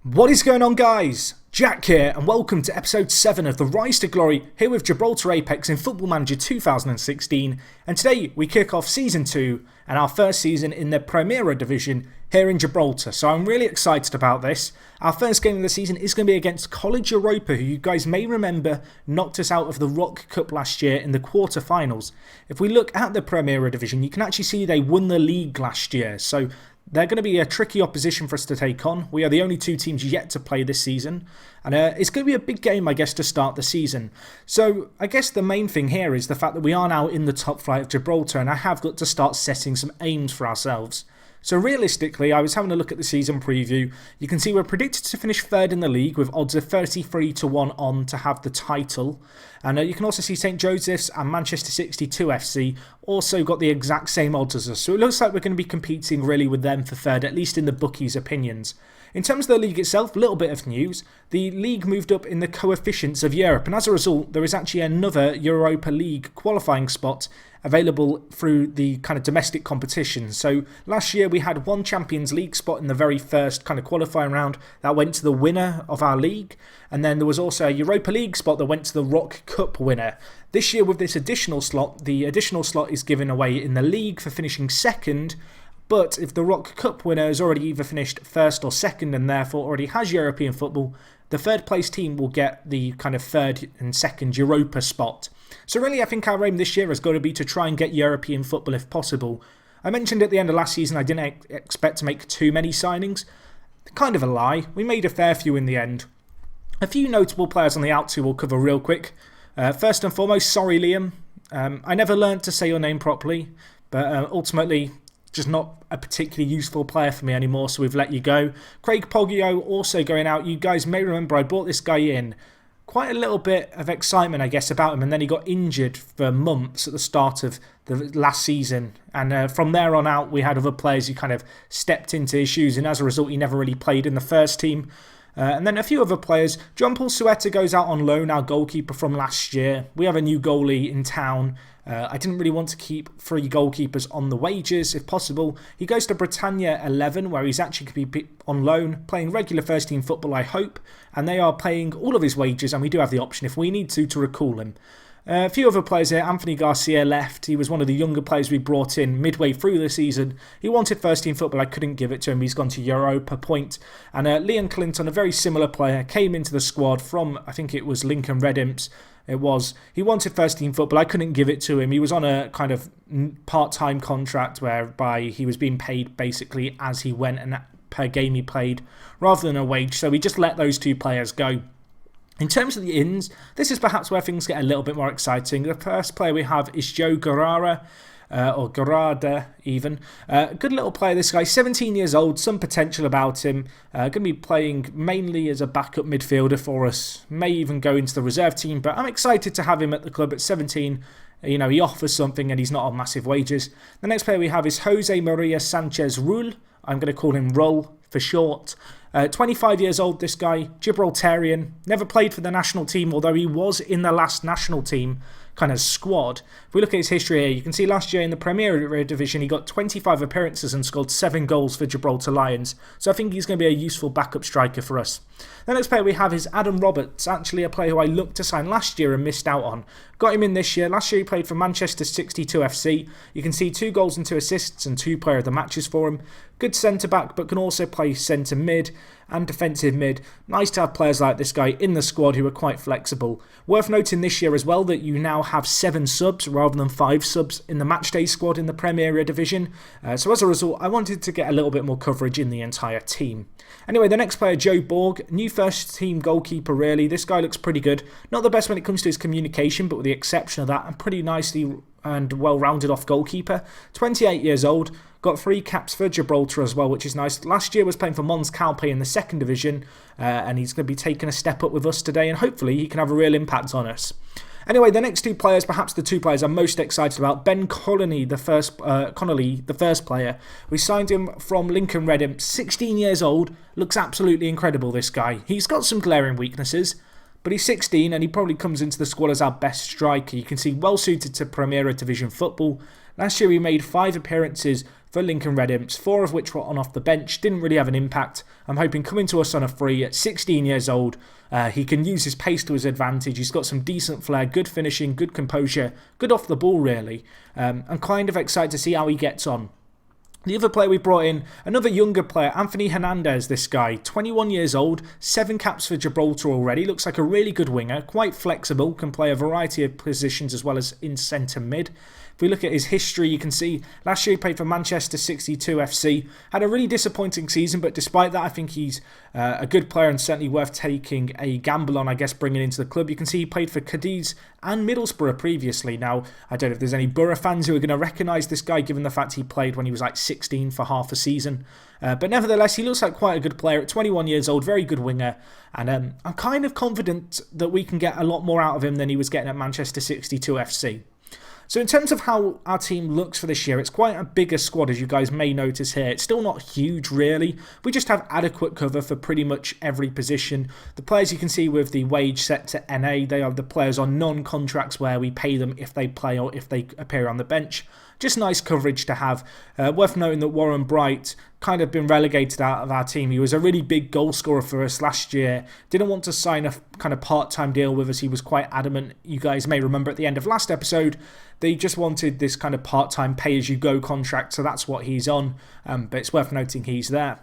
What is going on, guys? Jack here, and welcome to episode 7 of the Rise to Glory here with Gibraltar Apex in Football Manager 2016. And today we kick off Season 2 and our first season in the Primera division here in Gibraltar. So I'm really excited about this. Our first game of the season is going to be against College Europa, who you guys may remember knocked us out of the Rock Cup last year in the quarter-finals. If we look at the Primera division, you can actually see they won the league last year. So they're going to be a tricky opposition for us to take on. We are the only two teams yet to play this season. And it's going to be a big game, I guess, to start the season. So I guess the main thing here is the fact that we are now in the top flight of Gibraltar, and I have got to start setting some aims for ourselves. So realistically, I was having a look at the season preview. You can see we're predicted to finish third in the league with odds of 33 to 1 on to have the title. And you can also see St Joseph's and Manchester 62 FC also got the exact same odds as us. So it looks like we're going to be competing really with them for third, at least in the bookies' opinions. In terms of the league itself, a little bit of news. The league moved up in the coefficients of Europe, and as a result, there is actually another Europa League qualifying spot available through the kind of domestic competition. So last year we had one Champions League spot in the very first kind of qualifying round that went to the winner of our league, and then there was also a Europa League spot that went to the Rock Cup winner. This year with this additional slot, the additional slot is given away in the league for finishing second. But if the Rock Cup winner has already either finished first or second and therefore already has European football, the third place team will get the kind of third and second Europa spot. So really I think our aim this year has got to be to try and get European football if possible. I mentioned at the end of last season I didn't expect to make too many signings. Kind of a lie. We made a fair few in the end. A few notable players on the outs who we'll cover real quick. First and foremost, sorry Liam. I never learnt to say your name properly, but ultimately just not a particularly useful player for me anymore, so we've let you go. Craig Poggio also going out. You guys may remember I brought this guy in. Quite a little bit of excitement, I guess, about him, and then he got injured for months at the start of the last season. And from there on out, we had other players who kind of stepped into his shoes, and as a result, he never really played in the first team. And then a few other players. John Paul Sueta goes out on loan, our goalkeeper from last year. We have a new goalie in town. I didn't really want to keep 3 goalkeepers on the wages, if possible. He goes to Britannia 11, where he's actually going to be on loan, playing regular first team football, I hope. And they are paying all of his wages, and we do have the option, if we need to recall him. A few other players here. Anthony Garcia left. He was one of the younger players we brought in midway through the season. He wanted first team football. I couldn't give it to him. He's gone to Europa Point. And Leon Clinton, a very similar player, came into the squad from, I think it was Lincoln Red Imps. He wanted first team football. I couldn't give it to him. He was on a kind of part-time contract whereby he was being paid basically as he went and per game he played rather than a wage. So we just let those 2 players go. In terms of the ins, this is perhaps where things get a little bit more exciting. The first player we have is Joe Guerrara, or Garada even. Good little player, this guy, 17 years old, some potential about him. Going to be playing mainly as a backup midfielder for us. May even go into the reserve team, but I'm excited to have him at the club at 17. You know, he offers something and he's not on massive wages. The next player we have is Jose Maria Sanchez Rull. I'm going to call him Roll for short. 25 years old, this guy, Gibraltarian, never played for the national team, although he was in the last national team kind of squad. If we look at his history here, you can see last year in the Premier Division he got 25 appearances and scored 7 goals for Gibraltar Lions, so I think he's going to be a useful backup striker for us. The next player we have is Adam Roberts, actually a player who I looked to sign last year and missed out on. Got him in this year. Last year he played for Manchester 62 FC. You can see 2 goals and 2 assists and 2 player of the matches for him. Good centre-back, but can also play centre-mid and defensive mid. Nice to have players like this guy in the squad who are quite flexible. Worth noting this year as well that you now have 7 subs rather than 5 subs in the matchday squad in the Premier Division. So as a result, I wanted to get a little bit more coverage in the entire team. Anyway, the next player, Joe Borg, new first team goalkeeper really. This guy looks pretty good. Not the best when it comes to his communication, but with the exception of that, a pretty nicely and well-rounded off goalkeeper. 28 years old. Got 3 caps for Gibraltar as well, which is nice. Last year was playing for Mons Calpe in the 2nd division, and he's going to be taking a step up with us today, and hopefully he can have a real impact on us. Anyway, the next 2 players, perhaps the 2 players I'm most excited about. Ben Connolly, the first player. We signed him from Lincoln Red Imps, 16 years old. Looks absolutely incredible, this guy. He's got some glaring weaknesses, but he's 16 and he probably comes into the squad as our best striker. You can see well suited to Primera Division football. Last year he made 5 appearances for Lincoln Red Imps, 4 of which were on off the bench, didn't really have an impact. I'm hoping coming to us on a free at 16 years old, he can use his pace to his advantage. He's got some decent flair, good finishing, good composure, good off the ball really. I'm kind of excited to see how he gets on. The other player we brought in, another younger player, Anthony Hernandez, this guy, 21 years old, 7 caps for Gibraltar already, looks like a really good winger, quite flexible, can play a variety of positions as well as in centre mid. If we look at his history, you can see last year he played for Manchester 62 FC, had a really disappointing season, but despite that I think he's a good player and certainly worth taking a gamble on, I guess, bringing into the club. You can see he played for Cadiz and Middlesbrough previously. Now, I don't know if there's any Borough fans who are going to recognise this guy given the fact he played when he was like 16 for half a season. But nevertheless, he looks like quite a good player at 21 years old, very good winger. And I'm kind of confident that we can get a lot more out of him than he was getting at Manchester 62 FC. So in terms of how our team looks for this year, it's quite a bigger squad, as you guys may notice here. It's still not huge, really. We just have adequate cover for pretty much every position. The players you can see with the wage set to NA, they are the players on non-contracts where we pay them if they play or if they appear on the bench. Just nice coverage to have. Worth noting that Warren Bright kind of been relegated out of our team. He was a really big goal scorer for us last year. Didn't want to sign a kind of part-time deal with us. He was quite adamant. You guys may remember at the end of last episode, they just wanted this kind of part-time pay-as-you-go contract, so that's what he's on. But it's worth noting he's there.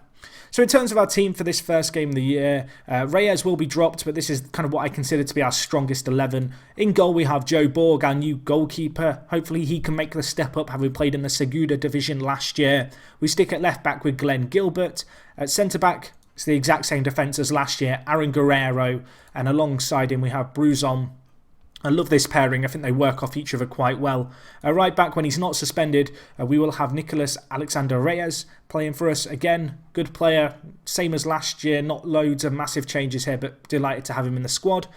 So in terms of our team for this first game of the year, Reyes will be dropped, but this is kind of what I consider to be our strongest 11. In goal we have Joe Borg, our new goalkeeper. Hopefully he can make the step up, having played in the Segunda division last year. We stick at left back with Glenn Gilbert. At centre back, it's the exact same defence as last year, Aaron Guerrero. And alongside him we have Bruzon. I love this pairing. I think they work off each other quite well. Right back, when he's not suspended, we will have Nicolas Alexander Reyes playing for us. Again, good player, same as last year. Not loads of massive changes here, but delighted to have him in the squad.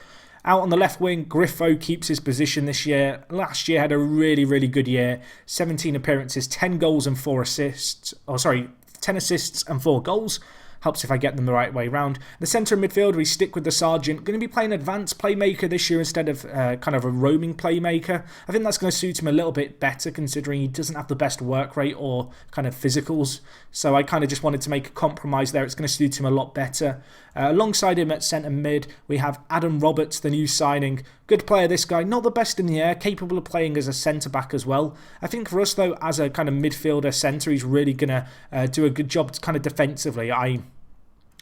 Out on the left wing, Griffo keeps his position this year. Last year had a really, really good year. 17 appearances, 10 goals and 4 assists. 10 assists and 4 goals. Helps if I get them the right way round. The centre midfield, we stick with the Sergeant. Going to be playing advanced playmaker this year instead of kind of a roaming playmaker. I think that's going to suit him a little bit better considering he doesn't have the best work rate or kind of physicals. So I kind of just wanted to make a compromise there. It's going to suit him a lot better. Alongside him at centre mid, we have Adam Roberts, the new signing. Good player, this guy. Not the best in the air. Capable of playing as a centre back as well. I think for us, though, as a kind of midfielder centre, he's really going to do a good job kind of defensively.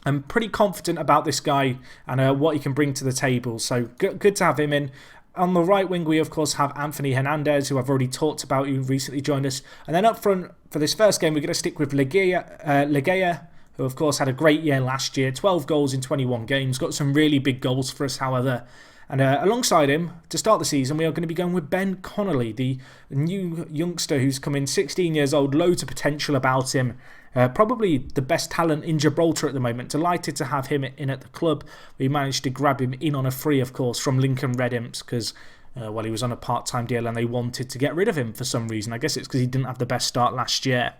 I'm pretty confident about this guy and what he can bring to the table. So good to have him in. On the right wing, we of course have Anthony Hernandez, who I've already talked about, who recently joined us. And then up front, for this first game, we're going to stick with Legea, who of course had a great year last year. 12 goals in 21 games. Got some really big goals for us, however. And alongside him, to start the season, we are going to be going with Ben Connolly, the new youngster who's come in, 16 years old, loads of potential about him. Probably the best talent in Gibraltar at the moment. Delighted to have him in at the club. We managed to grab him in on a free, of course, from Lincoln Red Imps because, he was on a part-time deal and they wanted to get rid of him for some reason. I guess it's because he didn't have the best start last year.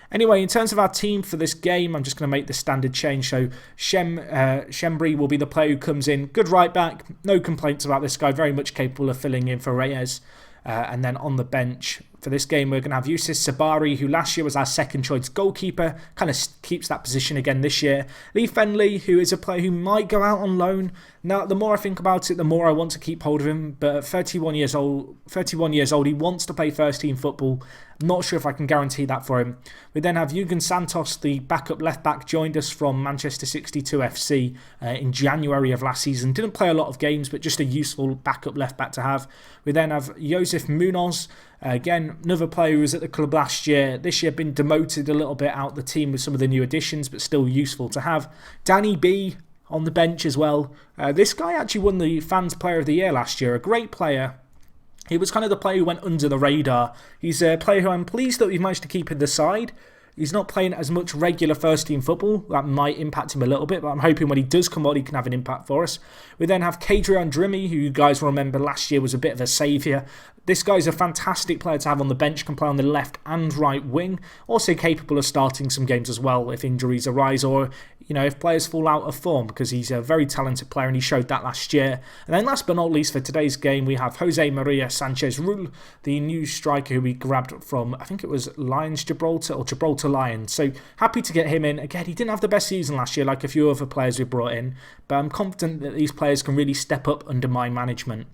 Anyway, in terms of our team for this game, I'm just going to make the standard change. So Shembri will be the player who comes in. Good right back. No complaints about this guy. Very much capable of filling in for Reyes. And then on the bench for this game, we're going to have Youssis Sabari, who last year was our second choice goalkeeper. Kind of keeps that position again this year. Lee Fenley, who is a player who might go out on loan. Now, the more I think about it, the more I want to keep hold of him. But at 31 years old, he wants to play first team football. I'm not sure if I can guarantee that for him. We then have Hugo Santos, the backup left back, joined us from Manchester 62 FC in January of last season. Didn't play a lot of games, but just a useful backup left back to have. We then have Josef Munoz, again, another player who was at the club last year. This year been demoted a little bit out the team with some of the new additions, but still useful to have. Danny B on the bench as well. This guy actually won the Fans Player of the Year last year. A great player. He was kind of the player who went under the radar. He's a player who I'm pleased that we've managed to keep in the side. He's not playing as much regular first-team football. That might impact him a little bit, but I'm hoping when he does come on, he can have an impact for us. We then have Kadrian Drimmy, who you guys will remember last year was a bit of a saviour. This guy's a fantastic player to have on the bench, can play on the left and right wing. Also capable of starting some games as well if injuries arise or, if players fall out of form, because he's a very talented player and he showed that last year. And then last but not least for today's game, we have Jose Maria Sanchez Rull, the new striker who we grabbed from, I think it was Lions Gibraltar or Gibraltar Lions. So happy to get him in. Again, he didn't have the best season last year like a few other players we brought in, but I'm confident that these players can really step up under my management.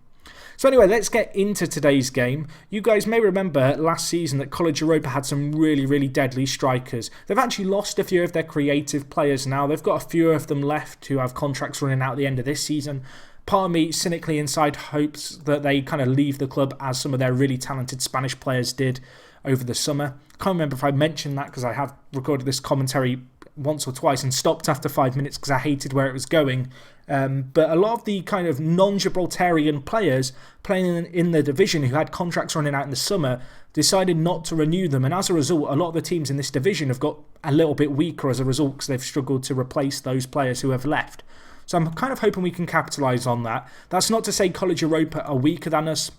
So anyway, let's get into today's game. You guys may remember last season that College Europa had some really, really deadly strikers. They've actually lost a few of their creative players now. They've got a few of them left who have contracts running out at the end of this season. Part of me cynically inside hopes that they kind of leave the club as some of their really talented Spanish players did over the summer. I can't remember if I mentioned that because I have recorded this commentary once or twice and stopped after 5 minutes because I hated where it was going. But a lot of the kind of non-Gibraltarian players playing in the division who had contracts running out in the summer decided not to renew them, and as a result a lot of the teams in this division have got a little bit weaker as a result because they've struggled to replace those players who have left. So I'm kind of hoping we can capitalise on that. That's not to say College Europa are weaker than us.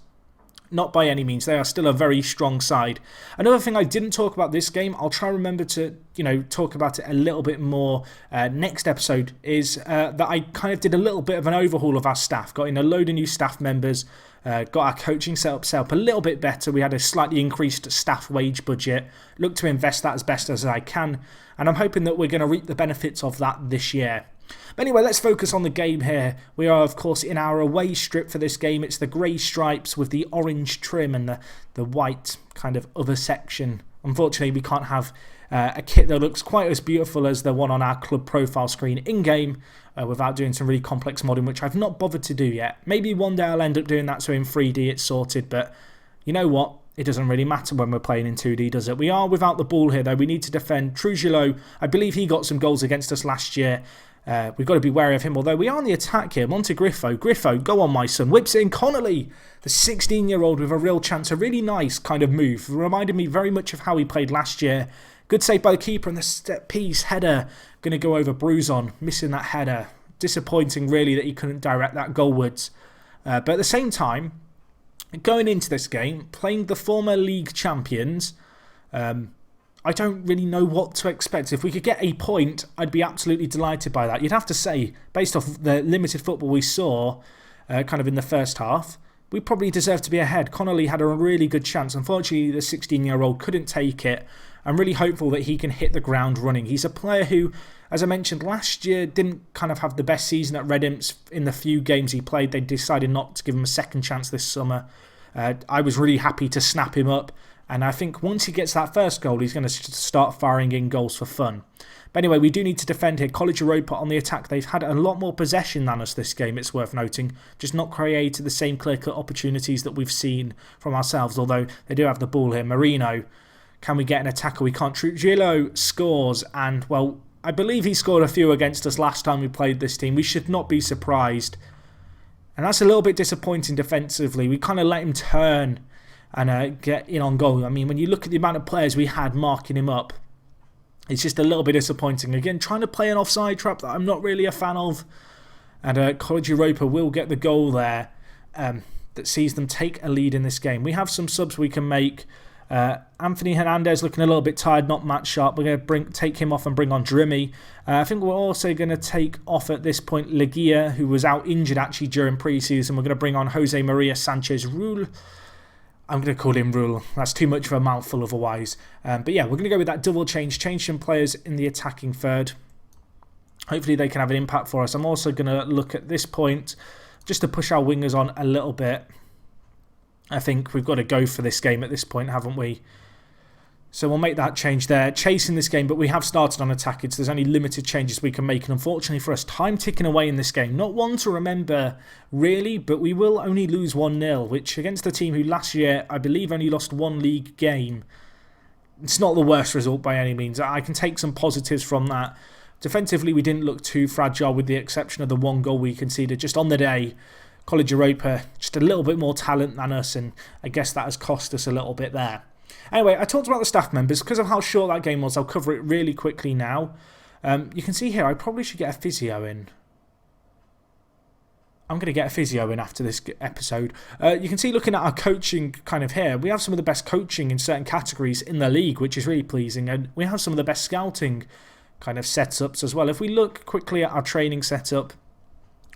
Not by any means. They are still a very strong side. Another thing I didn't talk about this game, I'll try and remember to, talk about it a little bit more next episode, is that I kind of did a little bit of an overhaul of our staff. Got in a load of new staff members, got our coaching set up a little bit better. We had a slightly increased staff wage budget. Look to invest that as best as I can. And I'm hoping that we're going to reap the benefits of that this year. But anyway, let's focus on the game here. We are, of course, in our away strip for this game. It's the grey stripes with the orange trim and the white kind of other section. Unfortunately, we can't have a kit that looks quite as beautiful as the one on our club profile screen in-game without doing some really complex modding, which I've not bothered to do yet. Maybe one day I'll end up doing that so in 3D it's sorted, but you know what? It doesn't really matter when we're playing in 2D, does it? We are without the ball here, though. We need to defend. Trujillo, I believe he got some goals against us last year. We've got to be wary of him, although we are on the attack here. Monte Griffo. Griffo, go on, my son. Whips it in. Connolly, the 16-year-old with a real chance. A really nice kind of move. Reminded me very much of how he played last year. Good save by the keeper, and the step piece header. Going to go over Bruzon. Missing that header. Disappointing, really, that he couldn't direct that goalwards. But at the same time, going into this game, playing the former league champions, I don't really know what to expect. If we could get a point, I'd be absolutely delighted by that. You'd have to say, based off the limited football we saw kind of in the first half, we probably deserve to be ahead. Connolly had a really good chance. Unfortunately, the 16-year-old couldn't take it. I'm really hopeful that he can hit the ground running. He's a player who, as I mentioned, last year didn't kind of have the best season at Red Imps in the few games he played. They decided not to give him a second chance this summer. I was really happy to snap him up. And I think once he gets that first goal, he's going to start firing in goals for fun. But anyway, we do need to defend here. College Europa on the attack. They've had a lot more possession than us this game, it's worth noting. Just not created the same clear-cut opportunities that we've seen from ourselves, although they do have the ball here. Marino, can we get an attacker? We can't. Trujillo scores, and, well, I believe he scored a few against us last time we played this team. We should not be surprised. And that's a little bit disappointing defensively. We kind of let him turn and get in on goal. I mean, when you look at the amount of players we had marking him up, it's just a little bit disappointing. Again, trying to play an offside trap that I'm not really a fan of. And College Europa will get the goal there that sees them take a lead in this game. We have some subs we can make. Anthony Hernandez looking a little bit tired, not match sharp. We're going to take him off and bring on Drimmy. I think we're also going to take off at this point Leguia, who was out injured actually during pre-season. We're going to bring on Jose Maria Sanchez Rull. I'm going to call him Rule. That's too much of a mouthful otherwise. But yeah, we're going to go with that double change. Change some players in the attacking third. Hopefully they can have an impact for us. I'm also going to look at this point just to push our wingers on a little bit. I think we've got to go for this game at this point, haven't we? So we'll make that change there. Chasing this game, but we have started on attacking, so there's only limited changes we can make. And unfortunately for us, time ticking away in this game. Not one to remember, really, but we will only lose 1-0, which against the team who last year, I believe, only lost one league game. It's not the worst result by any means. I can take some positives from that. Defensively, we didn't look too fragile with the exception of the one goal we conceded just on the day. College Europa, just a little bit more talent than us, and I guess that has cost us a little bit there. Anyway, I talked about the staff members. Because of how short that game was, I'll cover it really quickly now. You can see here, I probably should get a physio in. I'm going to get a physio in after this episode. You can see, looking at our coaching kind of here, we have some of the best coaching in certain categories in the league, which is really pleasing. And we have some of the best scouting kind of setups as well. If we look quickly at our training setup,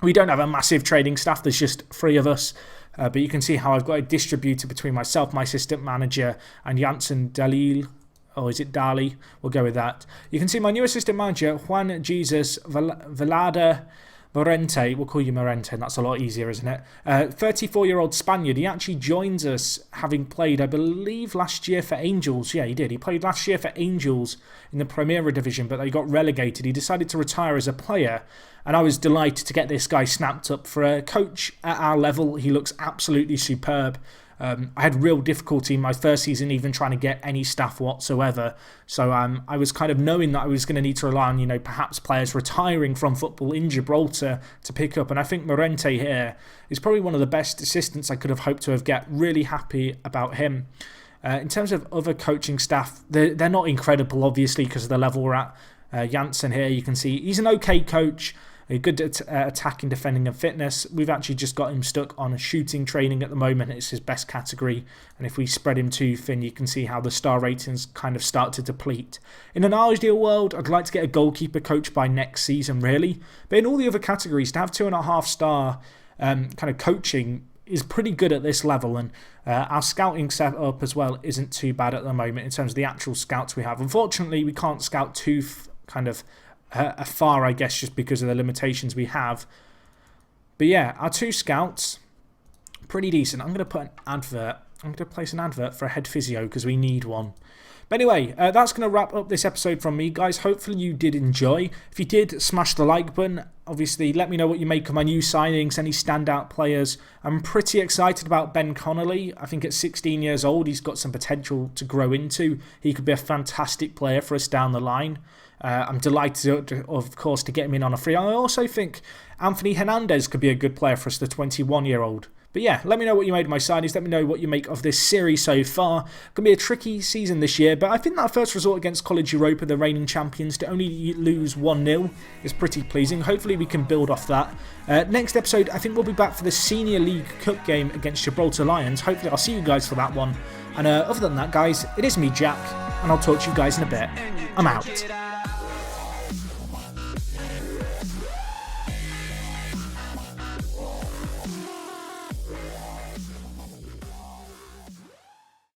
we don't have a massive training staff. There's just 3 of us. But you can see how I've got it distributed between myself, my assistant manager, and Janssen Dalil. Or is it Dali? We'll go with that. You can see my new assistant manager, Juan Jesus Velada Morente. We'll call you Morente, and that's a lot easier, isn't it? 34-year-old Spaniard. He actually joins us, having played, I believe, last year for Angels. Yeah, he did. He played last year for Angels in the Primera Division, but they got relegated. He decided to retire as a player, and I was delighted to get this guy snapped up. For a coach at our level, he looks absolutely superb. I had real difficulty in my first season even trying to get any staff whatsoever. So I was kind of knowing that I was going to need to rely on, perhaps players retiring from football in Gibraltar to pick up. And I think Morente here is probably one of the best assistants I could have hoped to have get. Really happy about him. In terms of other coaching staff, they're not incredible, obviously, because of the level we're at. Janssen here, you can see he's an okay coach. Good at attacking, defending and fitness. We've actually just got him stuck on shooting training at the moment. It's his best category. And if we spread him too thin, you can see how the star ratings kind of start to deplete. In an ideal world, I'd like to get a goalkeeper coach by next season, really. But in all the other categories, to have 2.5 star kind of coaching is pretty good at this level. And our scouting setup as well isn't too bad at the moment in terms of the actual scouts we have. Unfortunately, we can't scout too far, I guess, just because of the limitations we have. But yeah, our 2 scouts, pretty decent. I'm going to put an advert. I'm going to place an advert for a head physio because we need one. But anyway, that's going to wrap up this episode from me, guys. Hopefully you did enjoy. If you did, smash the like button. Obviously, let me know what you make of my new signings, any standout players. I'm pretty excited about Ben Connolly. I think at 16 years old, he's got some potential to grow into. He could be a fantastic player for us down the line. I'm delighted, of course, to get him in on a free. I also think Anthony Hernandez could be a good player for us, the 21-year-old. But yeah, let me know what you made of my signings. Let me know what you make of this series so far. It's going to be a tricky season this year, but I think that first result against College Europa, the reigning champions, to only lose 1-0 is pretty pleasing. Hopefully we can build off that. Next episode, I think we'll be back for the Senior League Cup game against Gibraltar Lions. Hopefully I'll see you guys for that one. And other than that, guys, it is me, Jack, and I'll talk to you guys in a bit. I'm out.